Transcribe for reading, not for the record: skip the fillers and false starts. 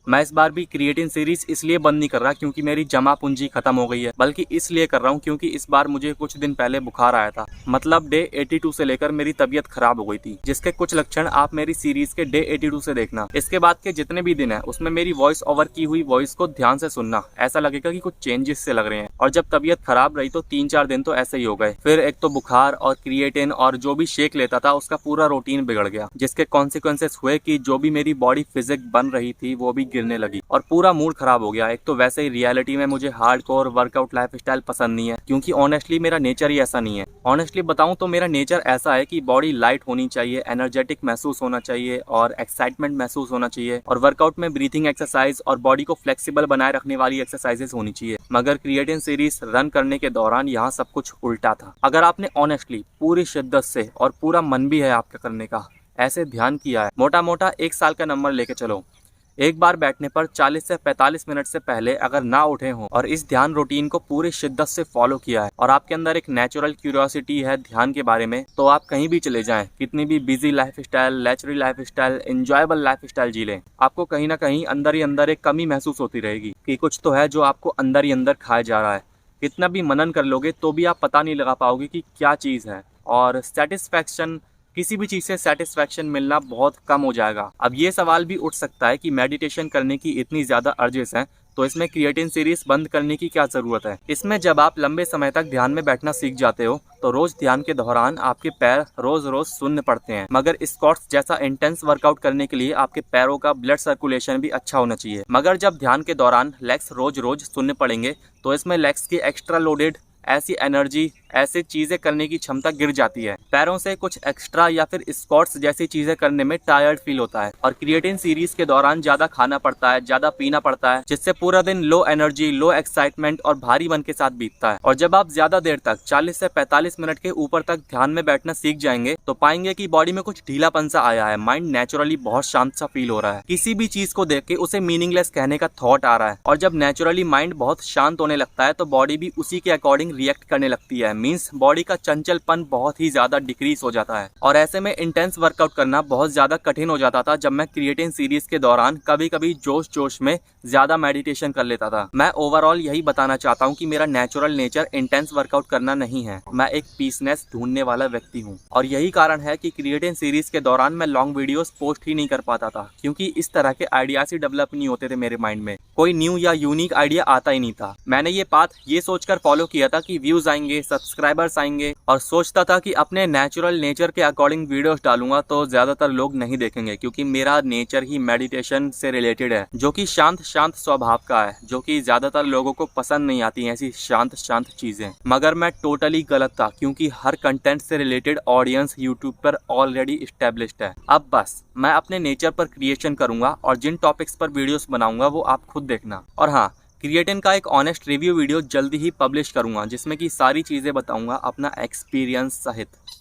मैं इस बार भी क्रिएटिन सीरीज इसलिए बंद नहीं कर रहा क्योंकि मेरी जमा पूंजी खत्म हो गई है, बल्कि इसलिए कर रहा हूँ क्योंकि इस बार मुझे कुछ दिन पहले बुखार आया था। मतलब डे 82 से लेकर मेरी तबीयत खराब हो गई थी, जिसके कुछ लक्षण आप मेरी सीरीज के डे 82 से देखना। इसके बाद के जितने भी दिन है उसमें मेरी वॉइस ओवर की हुई वॉइस को ध्यान से सुनना, ऐसा लगेगा कि कुछ चेंजेस से लग रहे हैं। और जब तबीयत खराब रही तो 3-4 दिन तो ऐसे ही हो गए। फिर एक तो बुखार और क्रिएटिन और जो भी शेक लेता था उसका पूरा रूटीन बिगड़ गया, जिसके कॉन्सिक्वेंसेस हुए कि जो भी मेरी बॉडी फिजिक बन रही थी वो भी गिरने लगी और पूरा मूड खराब हो गया। एक तो वैसे ही रियलिटी में मुझे हार्डकोर वर्कआउट लाइफस्टाइल पसंद नहीं है, क्योंकि ऑनेस्टली मेरा नेचर ही ऐसा नहीं है। ऑनेस्टली बताऊं तो मेरा नेचर ऐसा है कि बॉडी लाइट होनी चाहिए, एनर्जेटिक महसूस होना चाहिए और एक्साइटमेंट महसूस होना चाहिए, और वर्कआउट में ब्रीथिंग एक्सरसाइज और बॉडी को फ्लेक्सिबल बनाए रखने वाली एक्सरसाइजेस होनी चाहिए। मगर क्रिएटिन सीरीज रन करने के दौरान यहाँ सब कुछ उल्टा था। अगर आपने ऑनेस्टली पूरी शिद्दत से और पूरा मन भी है आपका करने का, ऐसे ध्यान किया है, मोटा मोटा 1 साल का नंबर लेके चलो, एक बार बैठने पर 40 से 45 मिनट से पहले अगर ना उठे हों और इस ध्यान रूटीन को पूरी शिद्दत से फॉलो किया है और आपके अंदर एक नेचुरल क्यूरियोसिटी है ध्यान के बारे में, तो आप कहीं भी चले जाएं, कितनी भी busy lifestyle, luxury lifestyle, enjoyable lifestyle जी लें, आपको कहीं ना कहीं अंदर ही अंदर एक कमी महसूस होती रहेगी कि कुछ तो है जो आपको अंदर ही अंदर खाया जा रहा है। कितना भी मनन कर लोगे तो भी आप पता नहीं लगा पाओगे कि क्या चीज़ है, और सेटिस्फैक्शन, किसी भी चीज़ से सेटिस्फैक्शन मिलना बहुत कम हो जाएगा। अब ये सवाल भी उठ सकता है कि मेडिटेशन करने की इतनी ज़्यादा अर्जेस हैं तो इसमें क्रिएटिन सीरीज बंद करने की क्या ज़रूरत है। इसमें जब आप लंबे समय तक ध्यान में बैठना सीख जाते हो तो रोज ध्यान के दौरान आपके पैर रोज रोज शून्य पड़ते हैं, मगर स्क्वाट्स जैसा इंटेंस वर्कआउट करने के लिए आपके पैरों का ब्लड सर्कुलेशन भी अच्छा होना चाहिए। मगर जब ध्यान के दौरान लेग्स रोज रोज शून्य पड़ेंगे तो इसमें लेग्स की एक्स्ट्रा लोडेड ऐसी एनर्जी, ऐसी चीजें करने की क्षमता गिर जाती है। पैरों से कुछ एक्स्ट्रा या फिर स्क्वाट्स जैसी चीजें करने में टायर्ड फील होता है, और क्रिएटिन सीरीज के दौरान ज्यादा खाना पड़ता है, ज्यादा पीना पड़ता है, जिससे पूरा दिन लो एनर्जी, लो एक्साइटमेंट और भारी मन के साथ बीतता है। और जब आप ज्यादा देर तक 40 से 45 मिनट के ऊपर तक ध्यान में बैठना सीख जाएंगे तो पाएंगे कि बॉडी में कुछ ढीलापन सा आया है, माइंड नेचुरली बहुत शांत सा फील हो रहा है, किसी भी चीज को देख के उसे मीनिंगलेस कहने का थॉट आ रहा है। और जब नेचुरली माइंड बहुत शांत होने लगता है तो बॉडी भी उसी के अकॉर्डिंग रिएक्ट करने लगती है। मींस बॉडी का चंचलपन बहुत ही ज्यादा डिक्रीज हो जाता है, और ऐसे में इंटेंस वर्कआउट करना बहुत ज्यादा कठिन हो जाता था जब मैं क्रिएटिन सीरीज के दौरान कभी कभी जोश जोश में ज्यादा मेडिटेशन कर लेता था। मैं ओवरऑल यही बताना चाहता हूँ कि मेरा नेचुरल नेचर इंटेंस वर्कआउट करना नहीं है, मैं एक पीसनेस ढूंढने वाला व्यक्ति हूँ। और यही कारण है कि क्रिएटिन सीरीज के दौरान मैं लॉन्ग वीडियोस पोस्ट ही नहीं कर पाता था, क्योंकि इस तरह के आइडियाज ही डेवलप नहीं होते थे मेरे माइंड में, कोई न्यू या यूनिक आइडिया आता ही नहीं था। मैंने ये पाथ ये सोचकर फॉलो किया था कि व्यूज आएंगे, सब्सक्राइबर्स आएंगे, और सोचता था कि अपने नेचुरल नेचर के अकॉर्डिंग वीडियोस डालूंगा तो ज्यादातर लोग नहीं देखेंगे, क्योंकि मेरा नेचर ही मेडिटेशन से रिलेटेड है, जो कि शांत शांत स्वभाव का है, जो कि ज्यादातर लोगों को पसंद नहीं आती ऐसी शांत शांत चीजें। मगर मैं टोटली गलत था, क्योंकि हर कंटेंट से रिलेटेड ऑडियंस यूट्यूब पर ऑलरेडी स्टेब्लिश्ड है। अब बस मैं अपने नेचर पर क्रिएशन करूंगा और जिन टॉपिक्स पर वीडियोस बनाऊंगा वो आप खुद देखना। और हाँ, क्रिएटिन का एक ऑनेस्ट रिव्यू वीडियो जल्दी ही पब्लिश करूंगा, जिसमें कि सारी चीजें बताऊंगा अपना एक्सपीरियंस सहित।